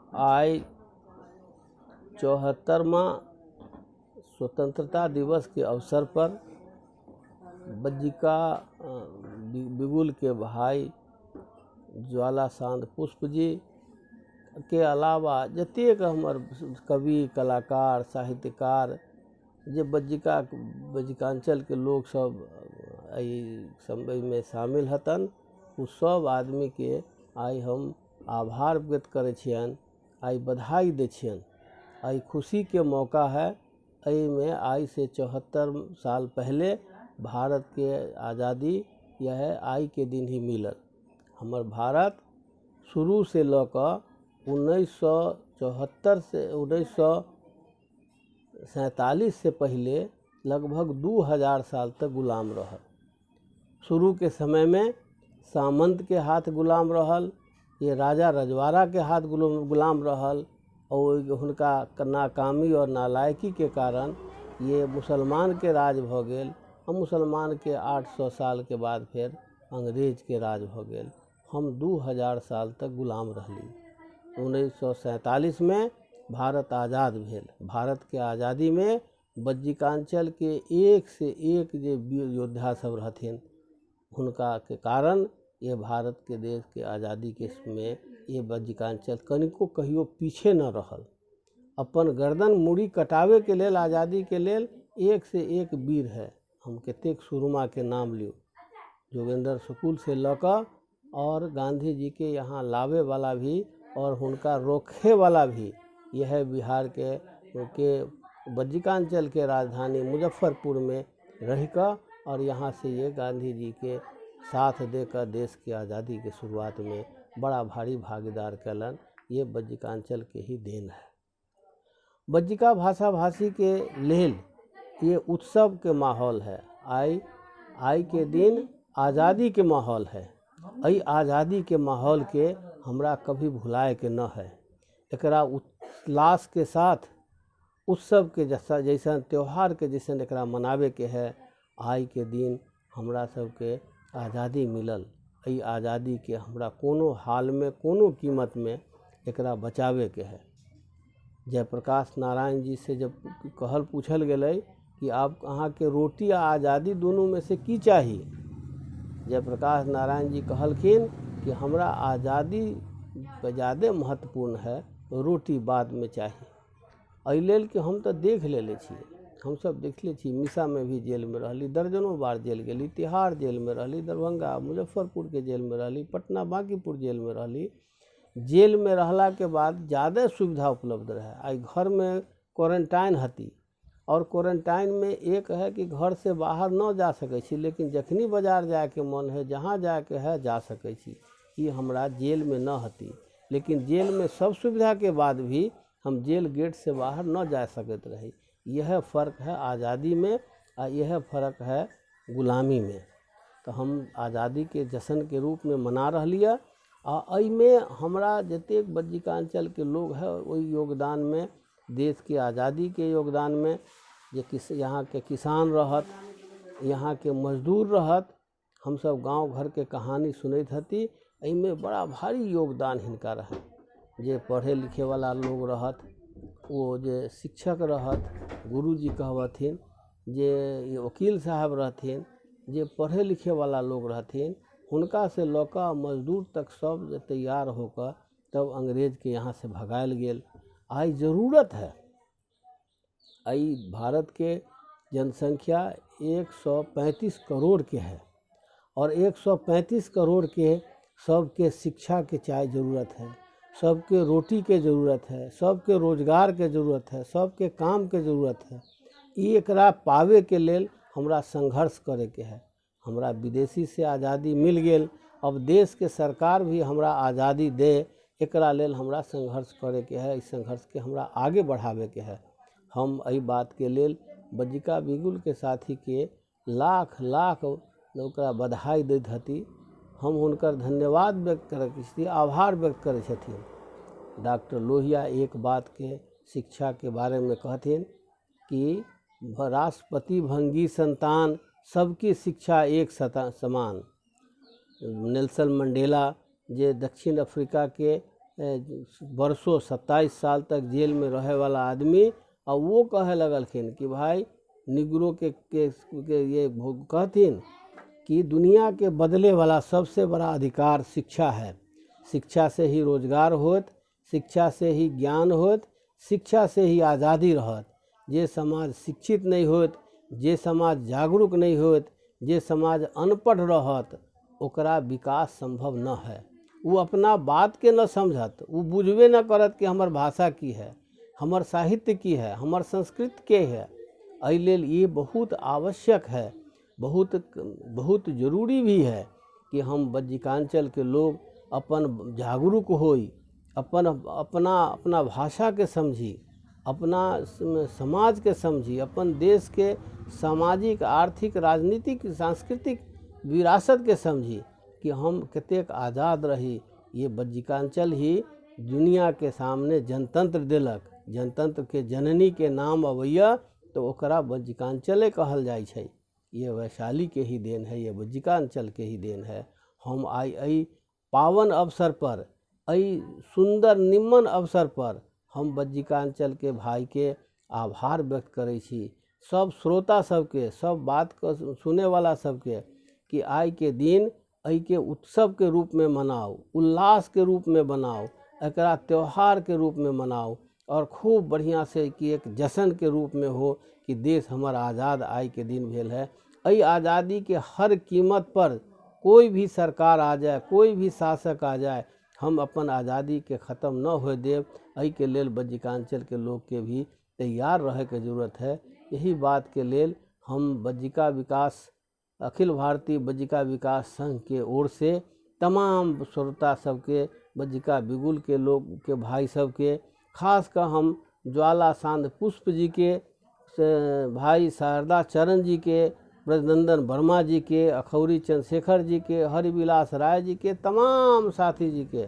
आज 74वां स्वतंत्रता दिवस के अवसर पर बज्जिका बिगुल के भाई ज्वाला शांत पुष्प जी के अलावा जतेक हमर कवि कलाकार साहित्यकार जे बज्जिकांचल के लोग सब में शामिल हतन, उ सब आदमी के आई हम आभार व्यक्त करे छियन, आई बधाई दे छियन। आई खुशी के मौका है। आई में आई से 74 साल पहले भारत के आज़ादी यह आई के दिन ही मिलल। हमर भारत शुरू से लकर 1974 से 1947 से पहले लगभग 2000 साल तक गुलाम रहल। शुरू के समय में सामंत के हाथ गुलाम रहल, ये राजा रजवाड़ा के हाथ गुलाम रहल, और हुनका नाकामी और नालायकी के कारण ये मुसलमान के राज भ गेल। और मुसलमान के 800 साल के बाद फिर अंग्रेज के राज भ गेल। हम 2000 साल तक गुलाम रहली। 1947 में भारत आज़ाद भेल। भारत के आज़ादी में बज्जिकांचल के एक से एक जे वीर योद्धा सब रहथिन, हुनका के कारण ये भारत के देश के आज़ादी के में ये बज्जिकांचल कनिको कहियो पीछे न रहल। अपन गर्दन मुड़ी कटावे के लेल, आज़ादी के लेल एक से एक वीर है। हम कतेक सुरमा के नाम लियो, जोगेंद्र शुक्ल से लकर और गांधी जी के यहाँ लावे वाला भी और हुनका रोके वाला भी यह बिहार के बज्जिकांचल के राजधानी मुजफ्फरपुर में रहकर और यहाँ से ये गांधी जी के साथ देकर देश की आज़ादी के शुरुआत में बड़ा भारी भागीदार कलन। ये बज्जिकांचल के ही देन है। बज्जिका भाषा भाषी के लेल ये उत्सव के माहौल है। आई के दिन आज़ादी के माहौल है। आई आज़ादी के माहौल के हमरा कभी भुलाए के न है। एकरा उल्लास के साथ उत्सव के जैसन त्यौहार के जैसन एकरा मनावे के है। आई के दिन हमरा सबके आज़ादी मिलल। ई आज़ादी के हमरा कोनो हाल में कोनो कीमत में एकरा बचावे के है। जयप्रकाश नारायण जी से जब पूछल गेलै कि आप अहाँ के रोटी आ आज़ादी दोनों में से की चाहिए, जयप्रकाश नारायण जी कहलखिन कि हमरा आज़ादी ज़्यादा महत्वपूर्ण है, रोटी बाद में चाहिए। एहि लेल कि हम तो देख लेले छियै, हम सब देखले छी। मिसा में भी जेल में रहली, दर्जनों बार जेल गेली, तिहाड़ जेल में रहली, दरभंगा मुजफ्फरपुर के जेल में रहली, पटना बांकीपुर जेल में रहली। जेल में रहला के बाद ज़्यादा सुविधा उपलब्ध रहे। आई घर में क्वारंटाइन हती, और क्वारंटाइन में एक है कि घर से बाहर न जा सकै छी, लेकिन जखनी बाजार जाए के मन है, जहाँ जाए के है जा सकै छी। ये हमरा जेल में न हती। लेकिन जेल में सब सुविधा के बाद भी हम जेल गेट से बाहर न जा सकते रही। यह फ़र्क है आज़ादी में, और यह फ़र्क है गुलामी में। तो हम आज़ादी के जश्न के रूप में मना रहिए। आ में हमरा जतेक बज्जिकांचल के लोग है, वही योगदान में, देश की आज़ादी के योगदान में, जे यहाँ के किसान रहत, यहाँ के मजदूर रहत, हम सब गांव घर के कहानी सुनैत हती। में बड़ा भारी योगदान हिनका रहे। जे पढ़े लिखे वाला लोग रहत, वो जे शिक्षक रहत, गुरुजी कहवथिन, जे वकील साहब रहथिन, जे पढ़े लिखे वाला लोग रहथिन, हुनका से लौका मजदूर तक सब तैयार होकर तब अंग्रेज के यहाँ से भगायल गेल। आई ज़रूरत है। आई भारत के जनसंख्या 135 करोड़ के है, और 135 करोड़ के सबके शिक्षा के चाहे ज़रूरत है, सबके रोटी के ज़रूरत है, सबके रोजगार के ज़रूरत है, सबके काम के ज़रूरत है। एकरा पावे के लेल हमरा संघर्ष करे के है। हमरा विदेशी से आज़ादी मिल गेल, अब देश के सरकार भी हमरा आज़ादी दे, एकरा लेल हमरा संघर्ष करे के है। इस संघर्ष के हमरा आगे बढ़ावे के है। हम एहि बात के लेल बज्जिका बिगुल के साथी के लाख लाख ओकरा बधाई दैत हती। हम हुनकर धन्यवाद व्यक्त करे, आभार व्यक्त करे छथिन। डॉक्टर लोहिया एक बात के शिक्षा के बारे में कहथिन कि राष्ट्रपति भंगी संतान, सबकी शिक्षा एक समान। नेल्सन मंडेला जे दक्षिण अफ्रीका के वर्षों 27 साल तक जेल में रहे वाला आदमी, और वो कहे लगलखिन कि भाई निग्रो के ये कहथिन कि दुनिया के बदले वाला सबसे बड़ा अधिकार शिक्षा है। शिक्षा से ही रोजगार होत, शिक्षा से ही ज्ञान होत, शिक्षा से ही आज़ादी रहत। जे समाज शिक्षित नहीं होत, जे समाज जागरूक नहीं होत, जे समाज अनपढ़ रहत, ओकरा विकास संभव न है। वो अपना बात के न समझत, वो बुझबे न करत कि हमर भाषा की है, हमर साहित्य की है, हमर संस्कृति के है। एहि लेल ये बहुत आवश्यक है, बहुत जरूरी भी है कि हम बज्जिकांचल के लोग अपन जागरूक होई, अपना भाषा के समझी, अपना समाज के समझी, अपन देश के सामाजिक, आर्थिक, राजनीतिक, सांस्कृतिक विरासत के समझी कि हम कतेक आज़ाद रही। ये बज्जिकांचल ही दुनिया के सामने जनतंत्र दिलक। जनतंत्र के जननी के नाम अवैया तो ओकरा बज्जिकांचले कहल जाय छै। ये वैशाली के ही देन है, ये बज्जिकांचल के ही देन है। हम आई एहि पावन अवसर पर, एहि सुंदर निम्न अवसर पर हम बज्जिकांचल के भाई के आभार व्यक्त करै छी। सब श्रोता सबके, सब बात को सुने वाला सबके कि आई के दिन एहि के उत्सव के रूप में मनाओ, उल्लास के रूप में बनाओ, एकरा त्यौहार के रूप में मनाओ, और खूब बढ़िया से कि एक जश्न के रूप में हो कि देश हमारा आज़ाद आई के दिन भेल है। एहि आज़ादी के हर कीमत पर कोई भी सरकार आ जाए, कोई भी शासक आ जाए, हम अपन आज़ादी के ख़त्म न होए देव। एहि के लेल बज्जिकांचल के लोग के भी तैयार रहे के जरूरत है। यही बात के लेल हम बज्जिका विकास, अखिल भारतीय बज्जिका विकास संघ के ओर से तमाम श्रोता सबके, बज्जिका बिगुल के लोग के भाई सबके, खास कर हम ज्वाला सांद पुष्प जी के, भाई शारदा चरण जी के, ब्रजनंदन वर्मा जी के, अखौरी चंद्रशेखर जी के, हरिविलास राय जी के, तमाम साथी जी के,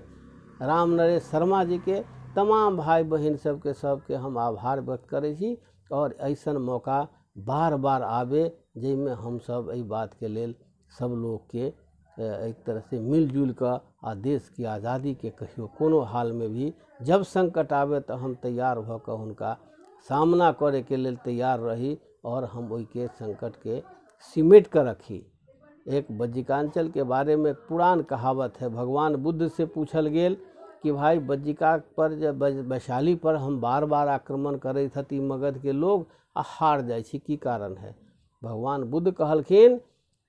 राम नरेश शर्मा जी के, तमाम भाई बहन सबके हम आभार व्यक्त करै छी। और ऐसन मौका बार बार आवे जैमें हम सब एहि बात के लेल सब लोग के एक तरह से मिलजुल कर आ देश की आज़ादी के कहियो कोनो हाल में भी जब संकट आवे तो हम तैयार भ कर उनका सामना करे के लेल तैयार रही, और हम ओहि के संकट के सिमेट कर रखी। एक बज्जिकांचल के बारे में पुरान कहावत है, भगवान बुद्ध से पूछल गेल कि भाई बज्जिका पर, जब वैशाली पर हम बार बार आक्रमण करैत हती मगध के लोग आ हार जाइ छी, की कारण है? भगवान बुद्ध कहलखिन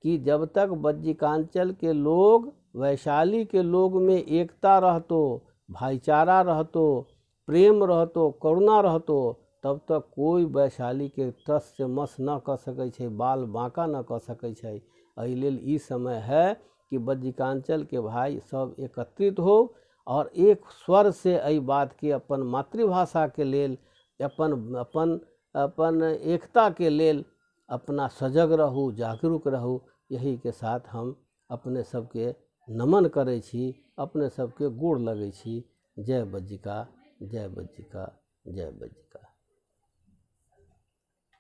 कि जब तक बज्जिकांचल के लोग, वैशाली के लोग में एकता रहतो, भाईचारा रहतो, प्रेम रहतो, करुणा रहतो, तब तक कोई वैशाली के तस से मस न कर सकै छै, बाल बांका न कर सकै छै। एहि लेल ई समय है कि बज्जिकांचल के भाई सब एकत्रित हो और एक स्वर से एहि बात के अपन मातृभाषा के लेल, अपन एकता के लेल अपना सजग रहू, जागरूक रहू। यही के साथ हम अपने सबके नमन करै छी, अपने सबके गोड़ लगै छी। जय बज्जिका, जय बज्जिका, जय बज्जिका।